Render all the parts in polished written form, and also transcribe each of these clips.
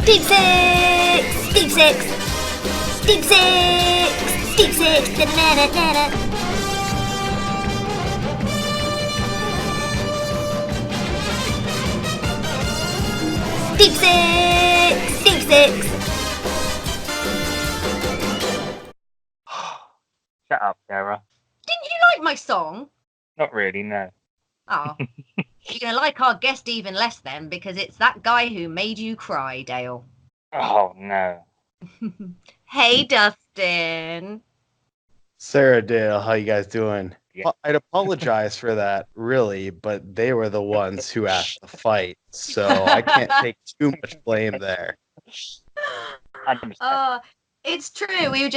Deep six! Deep six! Deep six! Deep six! Da-da-da-da-da. Deep six! Deep six! Shut up, Sarah. Didn't you like my song? Not really, no. Oh. You're going to like our guest even less then, because it's that guy who made you cry, Dale. Oh, no. Hey, Dustin. Sarah, Dale, how you guys doing? Yeah. Well, I'd apologize for that, really, but they were the ones who asked to fight, so I can't take too much blame there. I understand. It's true. We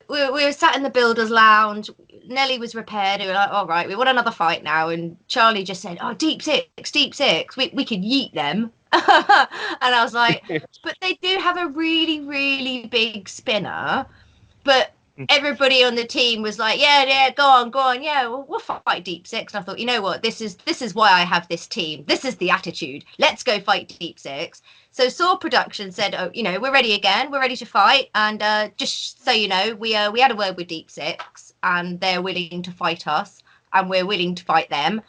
were sat in the builder's lounge. Nelly was repaired. We were like, all right, we want another fight now. And Charlie just said, oh, deep six. We could yeet them. And I was like, but they do have a really, really big spinner. But everybody on the team was like, yeah, go on. Yeah, we'll fight deep six. And I thought, you know what? This is why I have this team. This is the attitude. Let's go fight deep six. So Saw Production said, oh, we're ready again. We're ready to fight. And just so you know, we had a word with Deep Six, and they're willing to fight us, and we're willing to fight them.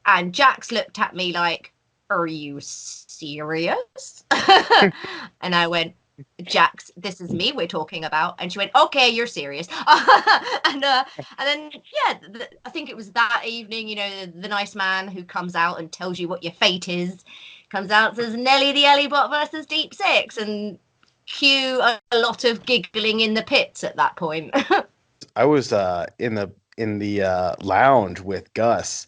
And Jax looked at me like, are you serious? And I went, Jax, this is me we're talking about. And she went, okay, you're serious. And then, yeah, I think it was that evening, the nice man who comes out and tells you what your fate is. Comes out, says Nelly the Ellybot versus Deep Six, and cue a lot of giggling in the pits at that point. I was in the lounge with Gus,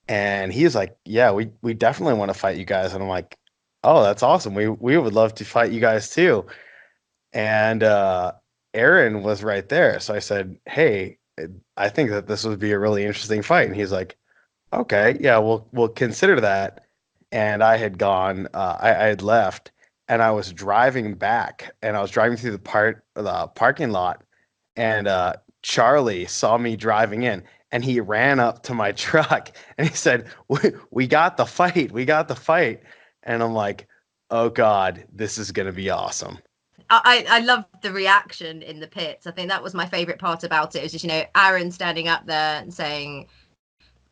and he's like, "Yeah, we definitely want to fight you guys." And I'm like, "Oh, that's awesome. We would love to fight you guys too." And Aaron was right there, so I said, "Hey, I think that this would be a really interesting fight." And he's like, "Okay, yeah, we'll consider that." And I had gone, I had left, and I was driving back, and I was driving through the parking lot, and Charlie saw me driving in, and he ran up to my truck, and he said, we got the fight. And I'm like, oh God, this is going to be awesome. I loved the reaction in the pits. I think that was my favorite part about it. It was just, Aaron standing up there and saying,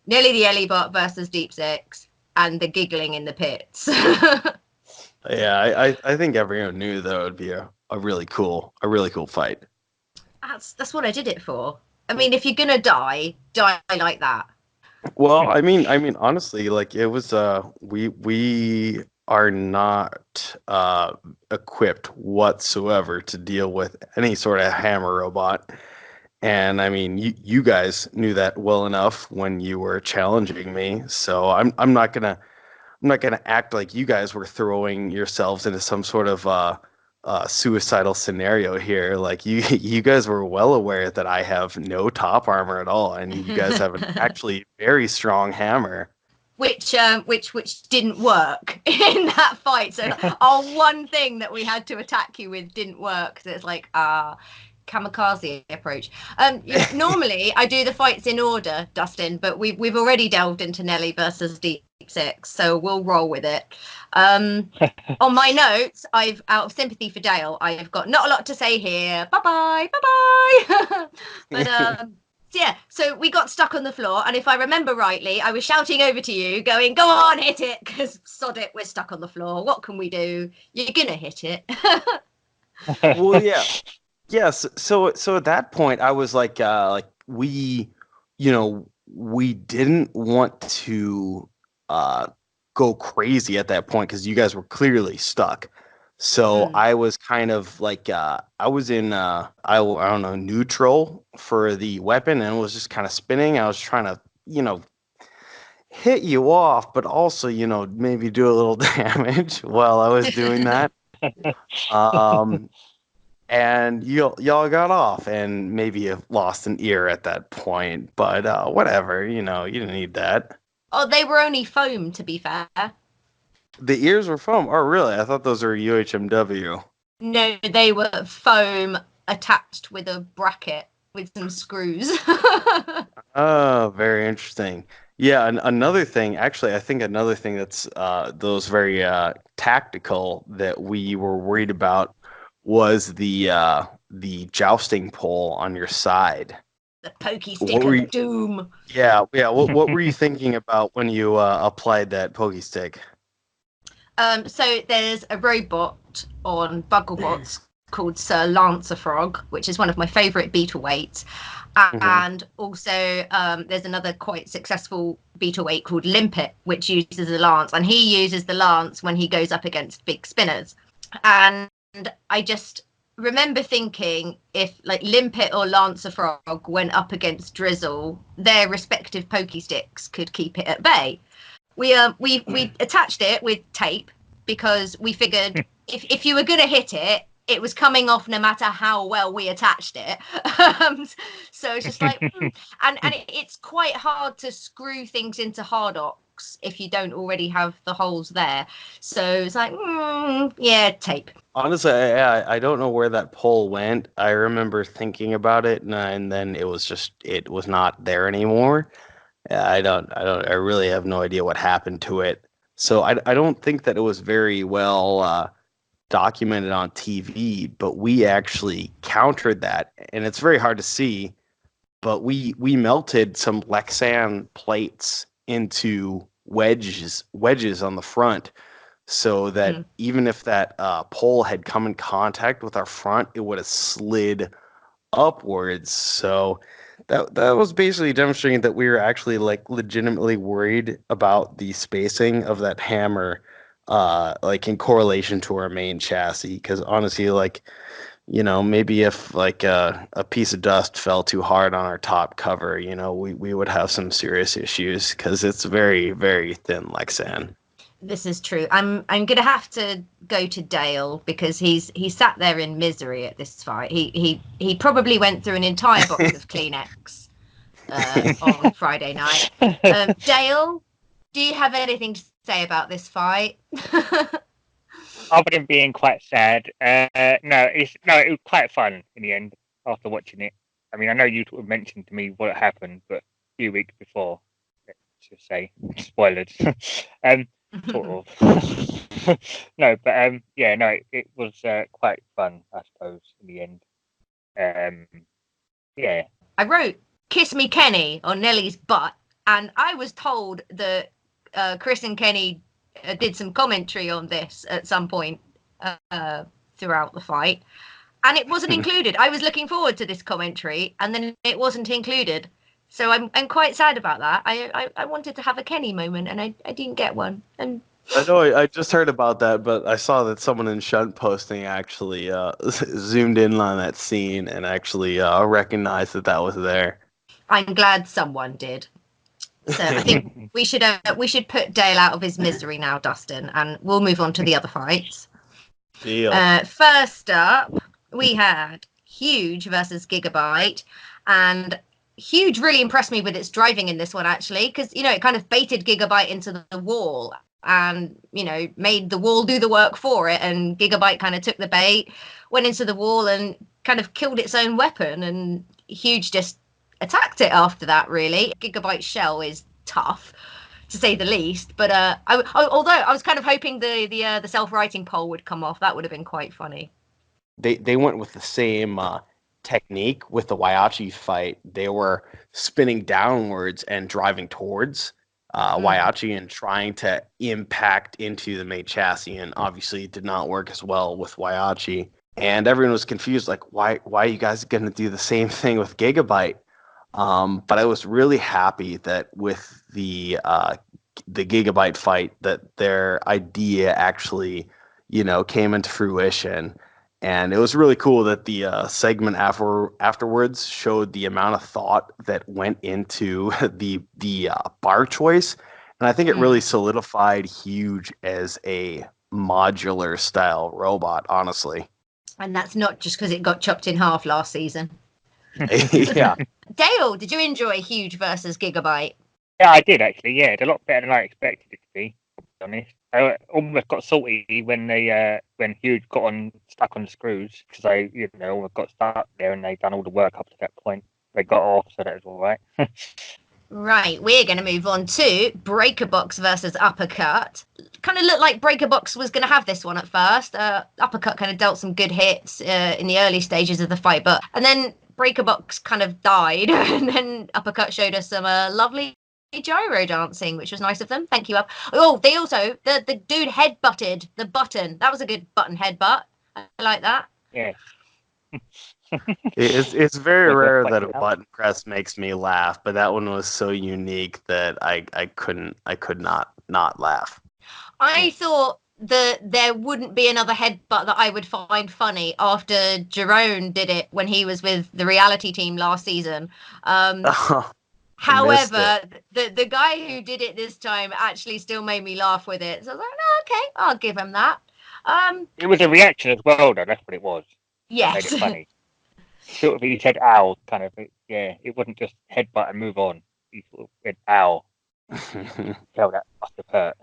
Nelly the Ellybot versus Deep Six. And the giggling in the pits. Yeah, I think everyone knew that it would be a really cool fight. That's what I did it for. I mean, if you're gonna die like that. Well, I mean, honestly, like it was. We are not equipped whatsoever to deal with any sort of hammer robot. And I mean, you guys knew that well enough when you were challenging me. So I'm not gonna act like you guys were throwing yourselves into some sort of suicidal scenario here. Like you guys were well aware that I have no top armor at all, and you guys have an actually very strong hammer. Which didn't work in that fight. So our one thing that we had to attack you with didn't work. So it's like kamikaze approach. Normally I do the fights in order, Dustin, but we've already delved into Nelly versus Deep Six, so we'll roll with it. On my notes, I've, out of sympathy for Dale, I've got not a lot to say here. Bye bye. But yeah, so we got stuck on the floor, and if I remember rightly, I was shouting over to you, going, "Go on, hit it!" Because sod it, we're stuck on the floor. What can we do? You're gonna hit it. Well, yeah. Yes. So at that point, I was like we didn't want to go crazy at that point because you guys were clearly stuck. So I was kind of like I was in I don't know, neutral for the weapon, and it was just kind of spinning. I was trying to hit you off, but also maybe do a little damage while I was doing that. And y'all got off, and maybe you lost an ear at that point, but whatever, you didn't need that. Oh, they were only foam, to be fair. The ears were foam? Oh, really? I thought those were UHMW. No, they were foam attached with a bracket with some screws. Oh, very interesting. Yeah, and another thing, actually, I think another thing that's those very tactical that we were worried about was the jousting pole on your side. The pokey What stick were of you? doom. Yeah. What were you thinking about when you applied that pokey stick? So there's a robot on Battlebots called Sir Lancer Frog, which is one of my favourite beetle weights. Mhm. And also there's another quite successful beetle weight called Limpet, which uses a lance. And he uses the lance when he goes up against big spinners. And I just remember thinking if like Limpet or Lancer Frog went up against Drizzle, their respective pokey sticks could keep it at bay. We attached it with tape because we figured if you were going to hit it, it was coming off no matter how well we attached it. So it's just like, it's quite hard to screw things into Hardox if you don't already have the holes there. So it's like, yeah, tape. Honestly, I don't know where that pole went. I remember thinking about it, and then it was not there anymore. Yeah, I really have no idea what happened to it. So I don't think that it was very well documented on TV, but we actually countered that, and it's very hard to see. But we melted some Lexan plates into wedges on the front, so that even if that pole had come in contact with our front, it would have slid upwards. So that was basically demonstrating that we were actually like legitimately worried about the spacing of that hammer, like in correlation to our main chassis. Because honestly, like, maybe if like a piece of dust fell too hard on our top cover, we would have some serious issues because it's very, very thin like sand. This is true. I'm gonna have to go to Dale because he sat there in misery at this fight. He probably went through an entire box of Kleenex on Friday night. Dale, do you have anything to say about this fight? Other than being quite sad, it was quite fun in the end after watching it. I mean, I know you mentioned to me what happened, but a few weeks before, let's just say, spoilers. Sort of. No, but yeah, no, it was quite fun, I suppose, in the end. Yeah. I wrote "Kiss Me, Kenny" on Nellie's butt, and I was told that Chris and Kenny did some commentary on this at some point throughout the fight, and it wasn't included. I was looking forward to this commentary, and then it wasn't included. So I'm quite sad about that. I wanted to have a Kenny moment, and I didn't get one. And I know I just heard about that, but I saw that someone in Shuntposting actually zoomed in on that scene and actually recognized that was there. I'm glad someone did. So I think we should put Dale out of his misery now, Dustin, and we'll move on to the other fights. Deal. First up, we had Huge versus Gigabyte, and Huge really impressed me with its driving in this one, actually, because it kind of baited Gigabyte into the wall and made the wall do the work for it, and Gigabyte kind of took the bait, went into the wall and kind of killed its own weapon, and Huge just attacked it after that. Really, Gigabyte's shell is tough to say the least, but although I was kind of hoping the self-writing pole would come off, that would have been quite funny. They went with the same technique with the Waiachi fight. They were spinning downwards and driving towards Waiachi and trying to impact into the main chassis, and obviously it did not work as well with Waiachi. And everyone was confused, like, why are you guys going to do the same thing with Gigabyte? But I was really happy that with the Gigabyte fight, that their idea actually, came into fruition. And it was really cool that the segment afterwards showed the amount of thought that went into the bar choice. And I think it really solidified Huge as a modular style robot, honestly. And that's not just because it got chopped in half last season. Yeah. Dale, did you enjoy Huge versus Gigabyte? Yeah, I did actually. Yeah, it's a lot better than I expected it to be. To be honest, I almost got salty when Huge got stuck on the screws because I almost got stuck there and they done all the work up to that point. They got off, so that was all right. Right, we're going to move on to Breaker Box versus Uppercut. Kind of looked like Breaker Box was going to have this one at first. Uppercut kind of dealt some good hits in the early stages of the fight, and then Breaker Box kind of died, and then Uppercut showed us some lovely gyro dancing, which was nice of them. Thank you, Up. Oh, they also, the dude headbutted the button. That was a good button headbutt. I like that. Yeah. It's very Was it rare like that a that? button press makes me laugh, but that one was so unique that I could not laugh. I thought that there wouldn't be another headbutt that I would find funny after Jerome did it when he was with the reality team last season. Oh, However, the guy who did it this time actually still made me laugh with it. So I was like, no, okay, I'll give him that. It was a reaction as well, though. That's what it was. That made Yes. it funny. Sort of, he said "ow," kind of. Yeah, it wasn't just headbutt and move on. He sort of said "ow." Tell that must have hurt.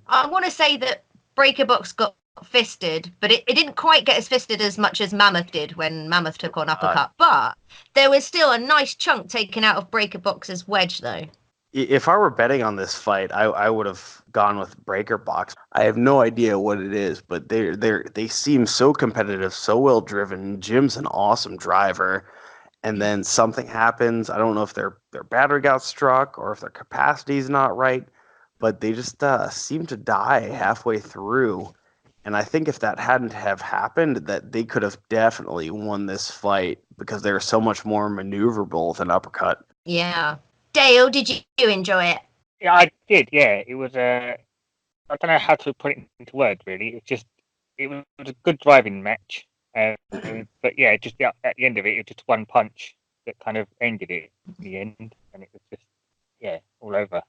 I want to say that Breaker Box got fisted, but it didn't quite get as fisted as much as Mammoth did when Mammoth took on Uppercut. But there was still a nice chunk taken out of Breaker Box's wedge, though. If I were betting on this fight, I would have gone with Breaker Box. I have no idea what it is, but they seem so competitive, so well driven. Jim's an awesome driver, and then something happens. I don't know if their battery got struck or if their capacity is not right, but they just seem to die halfway through. And I think if that hadn't have happened, that they could have definitely won this fight because they're so much more maneuverable than Uppercut. Yeah. Dale, did you enjoy it? Yeah, I did. Yeah, it was I don't know how to put it into words. Really, it was a good driving match. But yeah, just at the end of it, it was just one punch that kind of ended it in the end, and it was just all over.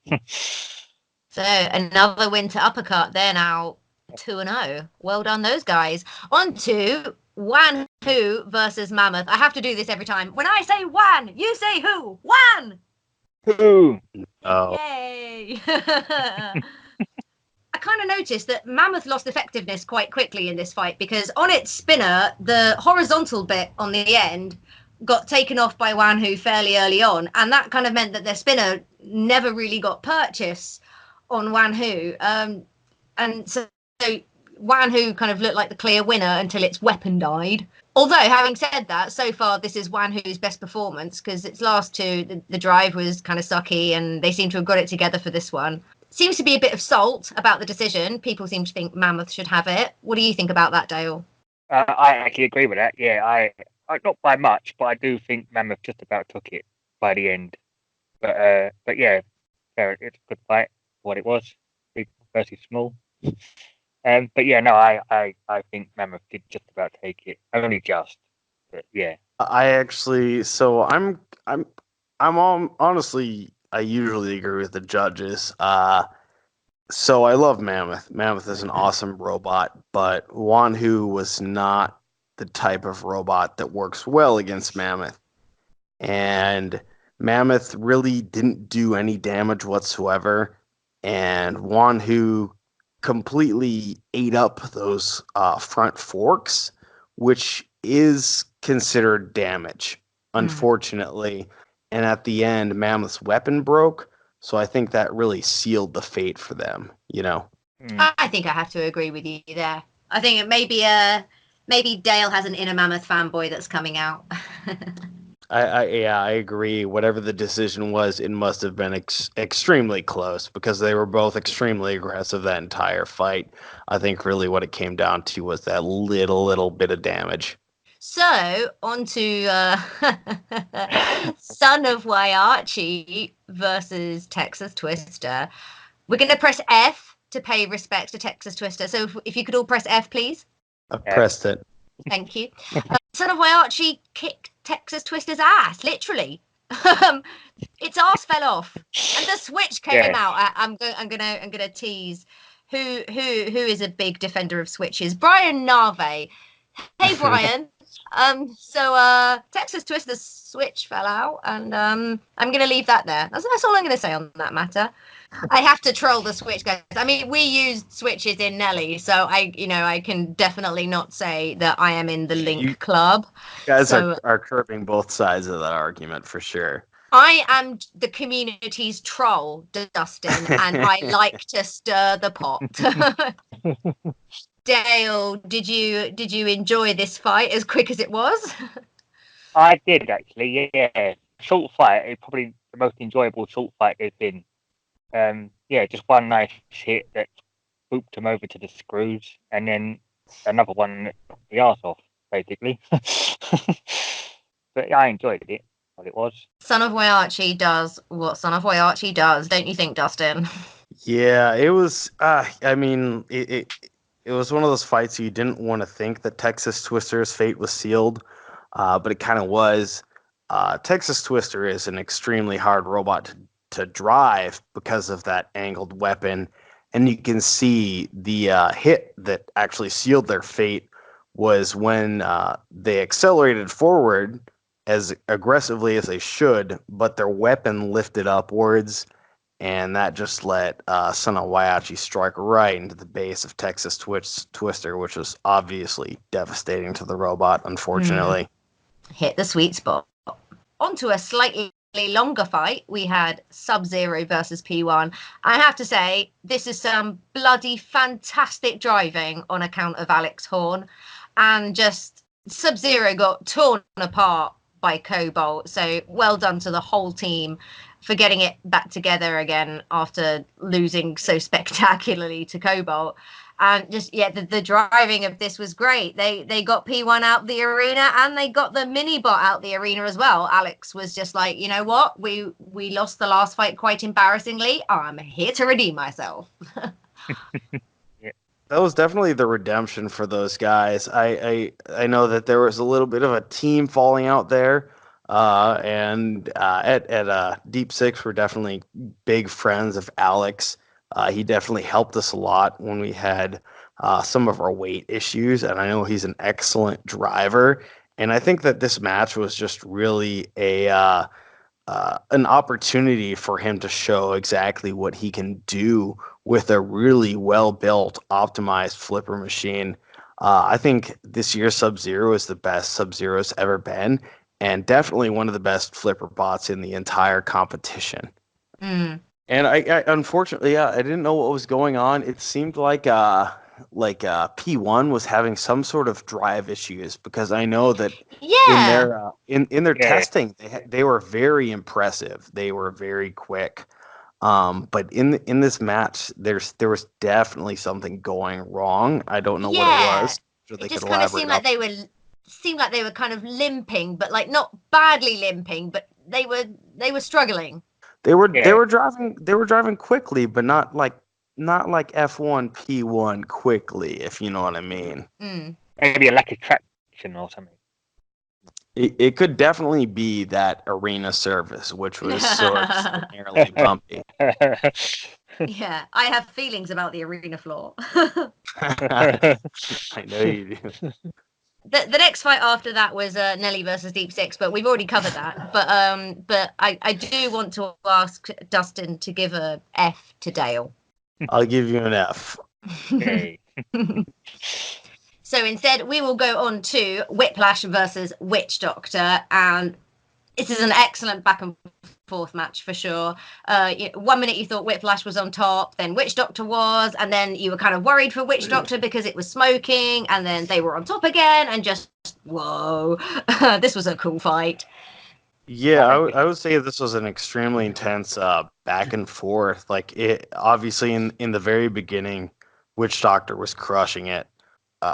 So another win to Uppercut. They're now 2-0. Well done, those guys. On to Wan Hu versus Mammoth. I have to do this every time. When I say Wan, you say who? Wan! Ooh. Oh, Yay! I kind of noticed that Mammoth lost effectiveness quite quickly in this fight because on its spinner, the horizontal bit on the end got taken off by Wan Hu fairly early on, and that kind of meant that their spinner never really got purchase on Wan Hu. And so Wan Hu kind of looked like the clear winner until its weapon died. Although, having said that, so far this is Wan Hu's best performance because its last two, the drive was kind of sucky and they seem to have got it together for this one. Seems to be a bit of salt about the decision. People seem to think Mammoth should have it. What do you think about that, Dale? I actually agree with that. Yeah, I not by much, but I do think Mammoth just about took it by the end. But yeah, it's a good fight. What it was, big versus small. But yeah, no, I think Mammoth did just about take it. Only just, but yeah. I actually, honestly, I usually agree with the judges. So I love Mammoth. Mammoth is an awesome robot, but Wan Hu was not the type of robot that works well against Mammoth. And Mammoth really didn't do any damage whatsoever. And Wan Hu completely ate up those front forks, which is considered damage, unfortunately. And at the end, Mammoth's weapon broke. So I think that really sealed the fate for them, you know? I think I have to agree with you there. I think it maybe Dale has an inner Mammoth fanboy that's coming out. I agree. Whatever the decision was, it must have been extremely close because they were both extremely aggressive that entire fight. I think really what it came down to was that little bit of damage. So, on to Son of Waiachi versus Texas Twister. We're going to press F to pay respects to Texas Twister. So, if you could all press F, please. I pressed it. Thank you. Son of Waiachi kicked Texas Twister's ass, literally. Its ass fell off, and the switch came out. I'm gonna tease who is a big defender of switches. Brian Nave. Hey, Brian. So Texas Twister's switch fell out, and I'm gonna leave that there. That's all I'm gonna say on that matter. I have to troll the switch guys. I mean, we used switches in Nelly, so I can definitely not say that I am in the Link Club. You guys are curbing both sides of that argument for sure. I am the community's troll, Dustin, and I like to stir the pot. Dale, did you enjoy this fight as quick as it was? I did actually, yeah. Short fight, it's probably the most enjoyable short fight there's been. Yeah, just one nice hit that booped him over to the screws, and then another one that knocked the arse off, basically. But yeah, I enjoyed it. What it was. Son of Waiachi does what Son of Waiachi does, don't you think, Dustin? Yeah, it was. I mean, it was one of those fights you didn't want to think that Texas Twister's fate was sealed, but it kind of was. Texas Twister is an extremely hard robot to drive because of that angled weapon, and you can see the hit that actually sealed their fate was when they accelerated forward as aggressively as they should, but their weapon lifted upwards, and that just let Son of Waiachi strike right into the base of Texas Twister, which was obviously devastating to the robot, unfortunately. Hit the sweet spot. Onto a slightly longer fight, we had Sub-Zero versus P1. I have to say, this is some bloody fantastic driving on account of Alex Horn, and just Sub-Zero got torn apart by Cobalt, so well done to the whole team for getting it back together again after losing so spectacularly to Cobalt. And just, yeah, the driving of this was great. They got P1 out the arena, and they got the mini-bot out the arena as well. Alex was just like, you know what? We lost the last fight quite embarrassingly. I'm here to redeem myself. That was definitely the redemption for those guys. I know that there was a little bit of a team falling out there, and at Deep Six, we're definitely big friends of Alex. He definitely helped us a lot when we had some of our weight issues, and I know he's an excellent driver. And I think that this match was just really an opportunity for him to show exactly what he can do with a really well-built, optimized flipper machine. I think this year's Sub-Zero is the best Sub-Zero's ever been, and definitely one of the best flipper bots in the entire competition. Mm. And I unfortunately, I didn't know what was going on. It seemed like P1 was having some sort of drive issues, because I know that in their testing they were very impressive. They were very quick. But in this match, there was definitely something going wrong. I don't know what it was. So it just kind of seemed like they were kind of limping, but like not badly limping, but they were struggling. They were driving quickly, but not like F1 P1 quickly, if you know what I mean. Mm. Maybe a lack of traction or something. It could definitely be that arena service, which was so extraordinarily bumpy. Yeah, I have feelings about the arena floor. I know you do. The next fight after that was Nelly versus Deep Six, but we've already covered that. But I do want to ask Dustin to give a F to Dale. I'll give you an F. Okay. So instead, we will go on to Whiplash versus Witch Doctor, and this is an excellent back and forth match for sure. 1 minute you thought Whiplash was on top, then Witch Doctor was, and then you were kind of worried for Witch Doctor because it was smoking, and then they were on top again, and just whoa, this was a cool fight. Yeah, I would say this was an extremely intense back and forth. Like, it obviously in the very beginning, Witch Doctor was crushing it.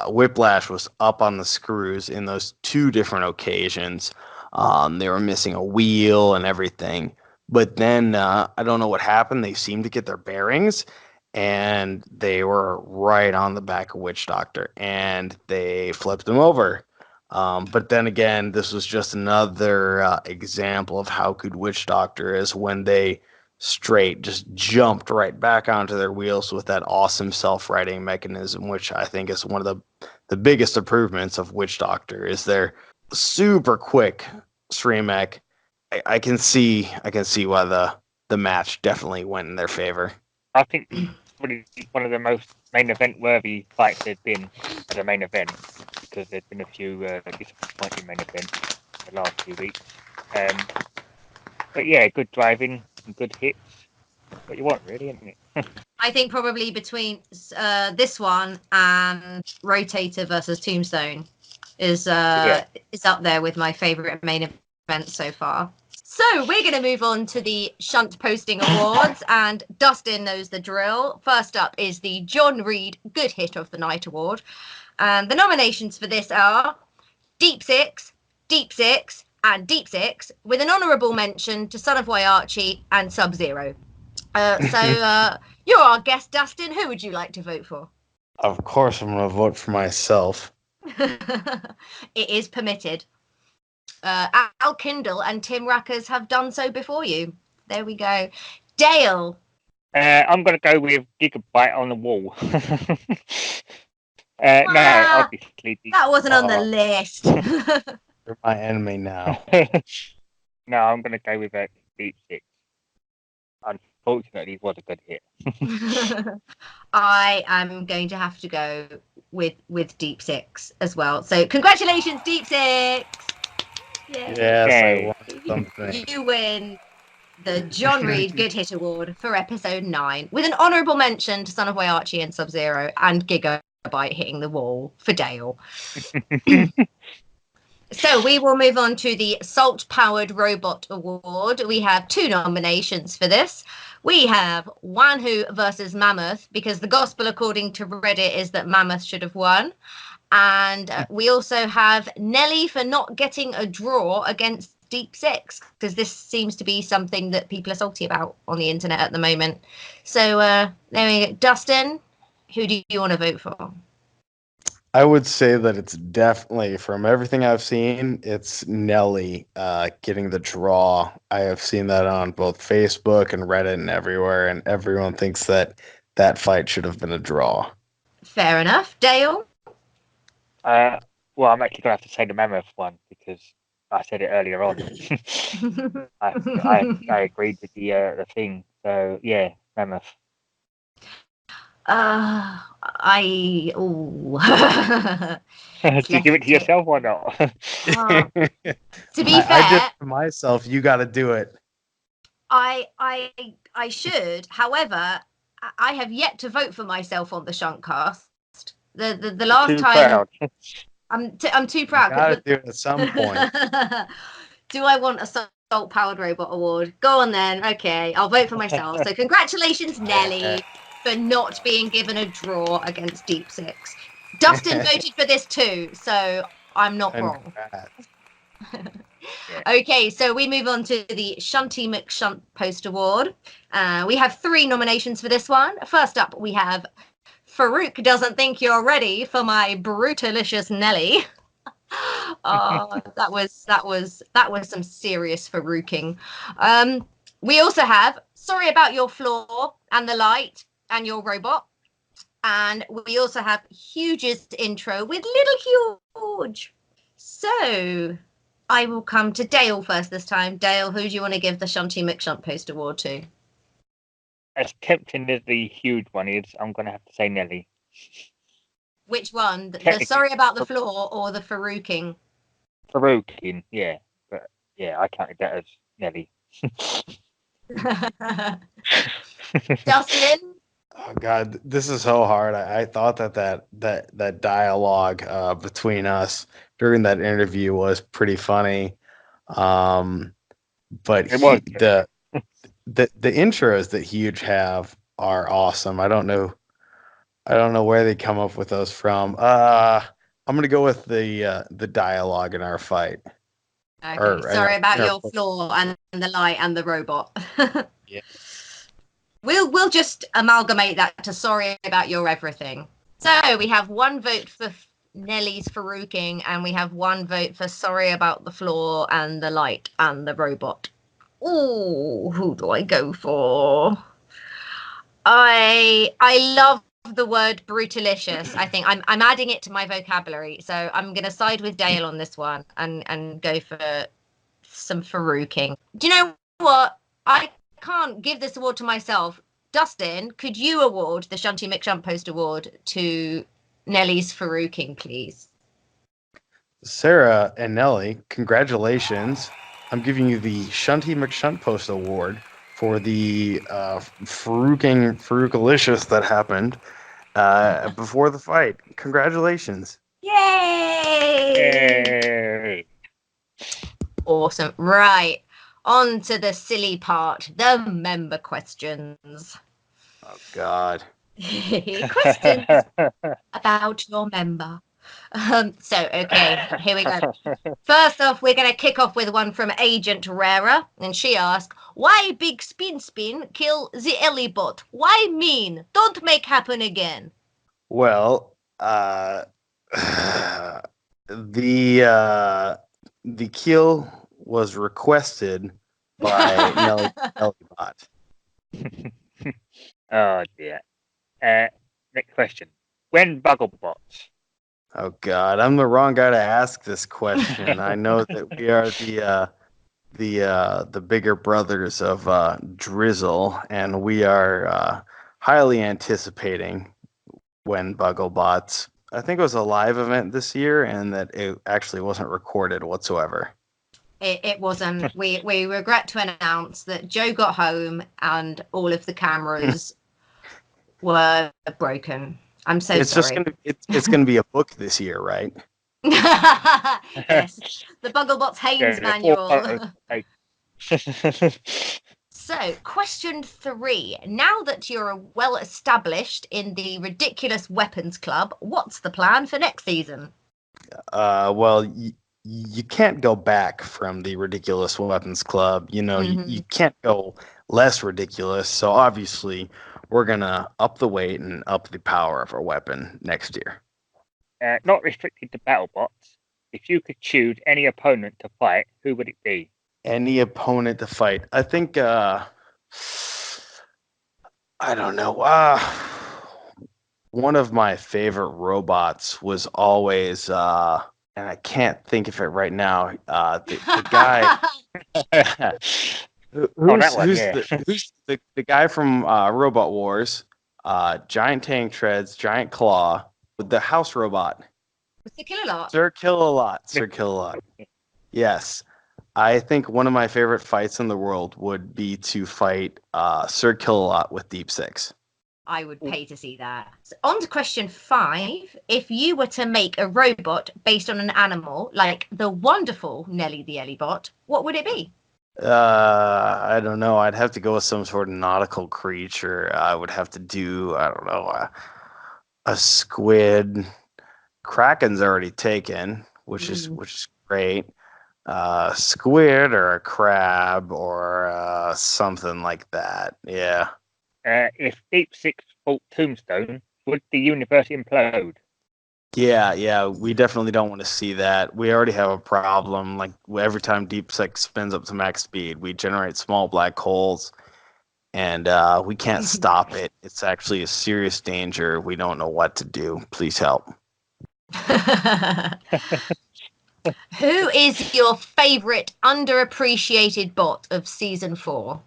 Whiplash was up on the screws in those two different occasions. They were missing a wheel and everything. But then I don't know what happened. They seemed to get their bearings, and they were right on the back of Witch Doctor, and they flipped him over. But then again, this was just another example of how good Witch Doctor is when they straight just jumped right back onto their wheels with that awesome self-righting mechanism, which I think is one of the biggest improvements of Witch Doctor, is their super quick stream mech. I can see why the match definitely went in their favor. I think probably one of the most main event worthy fights there's been at a main event, because there's been a few disappointing main events in the last few weeks. But yeah, good driving and good hits. What you want, really, isn't it? I think probably between this one and Rotator versus Tombstone is up there with my favourite main event so far. So we're going to move on to the Shuntposting Awards, and Dustin knows the drill. First up is the John Reed Good Hit of the Night Award. And the nominations for this are Deep Six, and Deep Six, with an honourable mention to Son of Waiarchi and Sub-Zero. So you're our guest, Dustin. Who would you like to vote for? Of course, I'm going to vote for myself. It is permitted. Al Kindle and Tim Rackers have done so before you. There we go. Dale. I'm going to go with Gigabyte on the Wall. No, obviously. That wasn't on the list. You're my enemy now. No, I'm going to go with Deep Six. Unfortunately, it was a good hit. I am going to have to go with Deep Six as well. So congratulations, Deep Six. Yes, I want something. You win the John Reed Good Hit Award for episode 9, with an honourable mention to Son of Waiarchi and Sub-Zero, and Gigabyte hitting the wall for Dale. So we will move on to the Salt Powered Robot Award. We have 2 nominations for this. We have Wanhu versus Mammoth, because the gospel according to Reddit is that Mammoth should have won. And we also have Nelly for not getting a draw against Deep Six, because this seems to be something that people are salty about on the internet at the moment. So there we go. Dustin, who do you want to vote for? I would say that it's definitely, from everything I've seen, it's Nelly getting the draw. I have seen that on both Facebook and Reddit and everywhere, and everyone thinks that that fight should have been a draw. Fair enough. Dale? Well, I'm actually going to have to say the Mammoth one, because I said it earlier on. I agreed with the thing. So, yeah, Mammoth. Did you give it to yourself or not? To be fair, I did it for myself. You got to do it. I should. However, I have yet to vote for myself on the Shuntcast. The last time. I'm too proud. You got to do it at some point. Do I want a Salt Powered Robot Award? Go on then. Okay, I'll vote for myself. So congratulations, Nelly, for not being given a draw against Deep Six. Dustin voted for this too, so I'm not wrong. Okay, so we move on to the Shunty McShunt Post Award. We have 3 nominations for this one. First up, we have Farouk doesn't think you're ready for my brutalicious Nelly. Oh, that was some serious Farouking. We also have Sorry About Your Floor and the Light and Your Robot. And we also have Huge's intro with Little Huge. So I will come to Dale first this time. Dale, who do you want to give the Shunty McShunt Post Award to? As tempting as the Huge one is, I'm going to have to say Nelly. Which one? The Sorry About the Floor or the Farouking? Farouking, yeah. But yeah, I counted that as Nelly. Dustin? Oh God, this is so hard. I thought that dialogue between us during that interview was pretty funny. But the intros that Huge have are awesome. I don't know where they come up with those from. I'm gonna go with the dialogue in our fight. Okay. Sorry about your floor and the light and the robot. Yeah. We'll just amalgamate that to Sorry About Your Everything. So we have 1 vote for Nelly's Farouking, and we have 1 vote for Sorry About the Floor and the Light and the Robot. Ooh, who do I go for? I love the word brutalicious. I think I'm adding it to my vocabulary. So I'm going to side with Dale on this one and go for some Farouking. Do you know what? I can't give this award to myself. Dustin, could you award the Shunty McShunt Post Award to Nelly's Farouking, please? Sarah and Nelly, congratulations. I'm giving you the Shunty McShuntpost Award for the Farukalicious that happened before the fight. Congratulations. Yay! Yay. Awesome. Right. On to the silly part, the member questions. Oh, God. Questions about your member. Okay, here we go. First off, we're going to kick off with one from Agent Rara, and she asks, why Big Spin kill the Ellibot? Why mean? Don't make happen again. Well, the kill was requested by Nelly Bot. Oh dear. Next question. When Battlebots? Oh God, I'm the wrong guy to ask this question. I know that we are the bigger brothers of Drizzle, and we are highly anticipating when Battlebots. I think it was a live event this year, and that it actually wasn't recorded whatsoever. It wasn't. We regret to announce that Joe got home and all of the cameras were broken. I'm so sorry. It's gonna be a book this year, right? Yes, the Bugglebots Haynes manual. So, question 3. Now that you're well established in the Ridiculous Weapons Club, what's the plan for next season? Well, you can't go back from the Ridiculous Weapons Club. You know, you can't go less ridiculous. So obviously, we're gonna up the weight and up the power of our weapon next year. Not restricted to Battlebots. If you could choose any opponent to fight, who would it be? Any opponent to fight. I think I don't know. One of my favorite robots was always and I can't think of it right now. The guy who's the guy from Robot Wars, Giant Tank Treads, Giant Claw, with the house robot. Sir Kill-A-Lot. Sir Kill-A-Lot. Sir Kill-A-Lot. Yes. I think one of my favorite fights in the world would be to fight Sir Kill-A-Lot with Deep Six. I would pay to see that. So on to question 5. If you were to make a robot based on an animal, like the wonderful Nelly the Ellibot, what would it be? I don't know. I'd have to go with some sort of nautical creature. I would have to do, I don't know, a squid. Kraken's already taken, which is great. Squid or a crab or something like that. Yeah. If Deep Six fought Tombstone, would the universe implode? Yeah, we definitely don't want to see that. We already have a problem. Like every time Deep Six spins up to max speed, we generate small black holes, and we can't stop it. It's actually a serious danger. We don't know what to do. Please help. Who is your favorite underappreciated bot of season 4?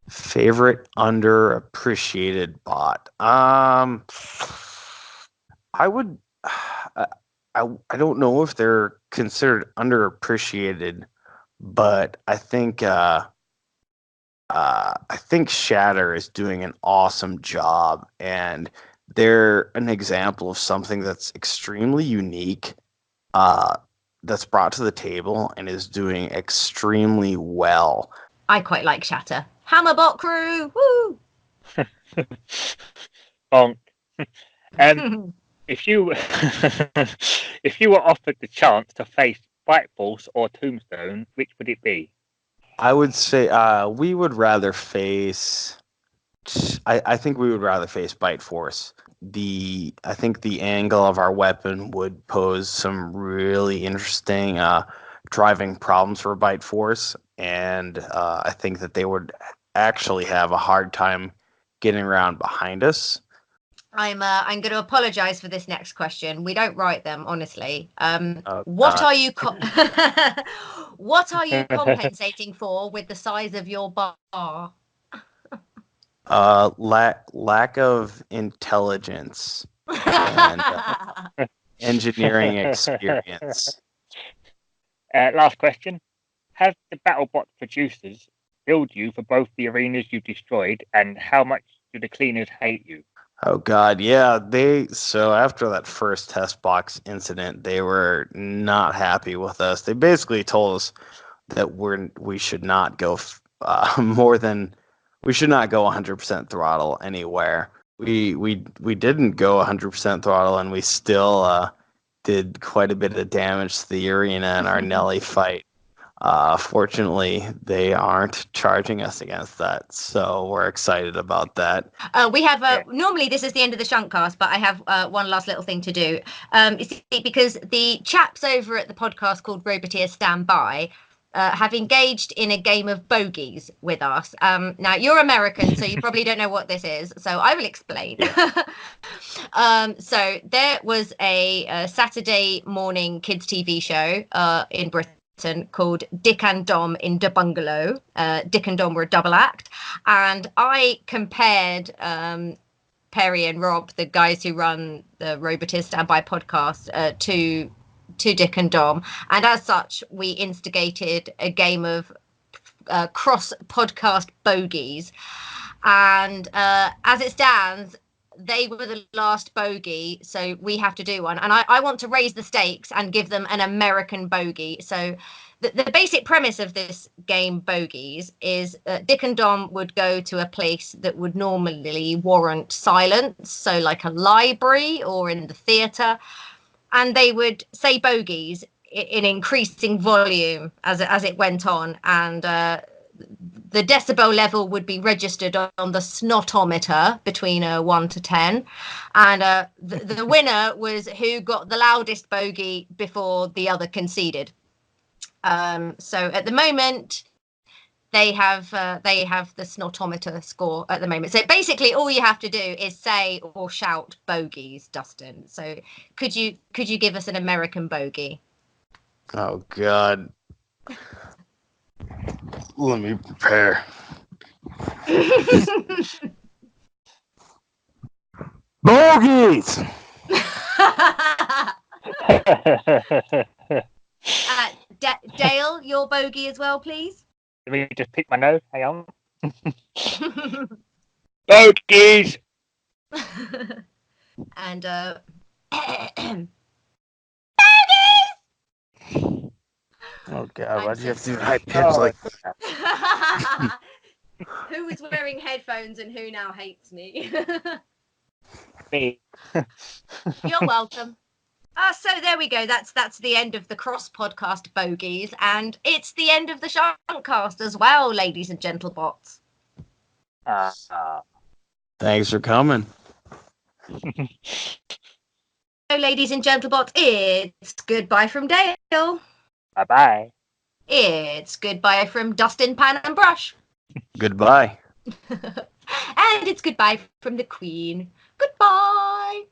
Favorite underappreciated bot. I would. I don't know if they're considered underappreciated, but I think Shatter is doing an awesome job, and they're an example of something that's extremely unique, that's brought to the table and is doing extremely well. I quite like Shatter. Hammerbot crew, woo! Bonk. If you were offered the chance to face Bite Force or Tombstone, which would it be? I would say we would rather face. I think we would rather face Bite Force. I think the angle of our weapon would pose some really interesting driving problems for Bite Force, and I think that they would actually have a hard time getting around behind us. I'm going to apologize for this next question. We don't write them, honestly. What are you what are you compensating for with the size of your bar? Lack of intelligence and engineering experience. Last question. have the Battlebot producers billed you for both the arenas you destroyed, and how much do the cleaners hate you? Oh God, yeah. So after that first test box incident, they were not happy with us. They basically told us that we should not go we should not go 100% throttle anywhere. We didn't go 100% throttle, and we still did quite a bit of damage to the arena in our Nelly fight. Fortunately, they aren't charging us against that, so we're excited about that. We have normally this is the end of the Shuntcast, but I have one last little thing to do. You see, because the chaps over at the podcast called Roboteer Stand By have engaged in a game of bogeys with us. Now you're American, so you probably don't know what this is, so I will explain. So there was a Saturday morning kids TV show in Britain called Dick and Dom in the Bungalow. Dick and Dom were a double act, and I compared Perry and Rob, the guys who run the Roboteer Standby podcast, to Dick and Dom, and as such we instigated a game of cross podcast bogeys, and as it stands, they were the last bogey, so we have to do one. And I want to raise the stakes and give them an American bogey. So the basic premise of this game, Bogeys, is Dick and Dom would go to a place that would normally warrant silence, so like a library or in the theatre, and they would say bogeys in increasing volume as it went on, and the decibel level would be registered on the snotometer between 1 to 10, and the winner was who got the loudest bogey before the other conceded. So at the moment they have the snotometer score at the moment. So basically all you have to do is say or shout bogeys, Dustin. So could you give us an American bogey? Oh God. Let me prepare. Bogeys! Dale, your bogey as well, please. Let me just pick my nose. Hang on. Bogeys! And Oh God, why do you have to do high pitch like that? who is wearing headphones and who now hates me? Me. You're welcome. So there we go. That's the end of the cross podcast bogeys, and it's the end of the Shuntcast as well, ladies and gentlebots. Thanks for coming. So, ladies and gentlebots, it's goodbye from Dale. Bye-bye. It's goodbye from Dustin, Pan and Brush. Goodbye. And it's goodbye from the Queen. Goodbye.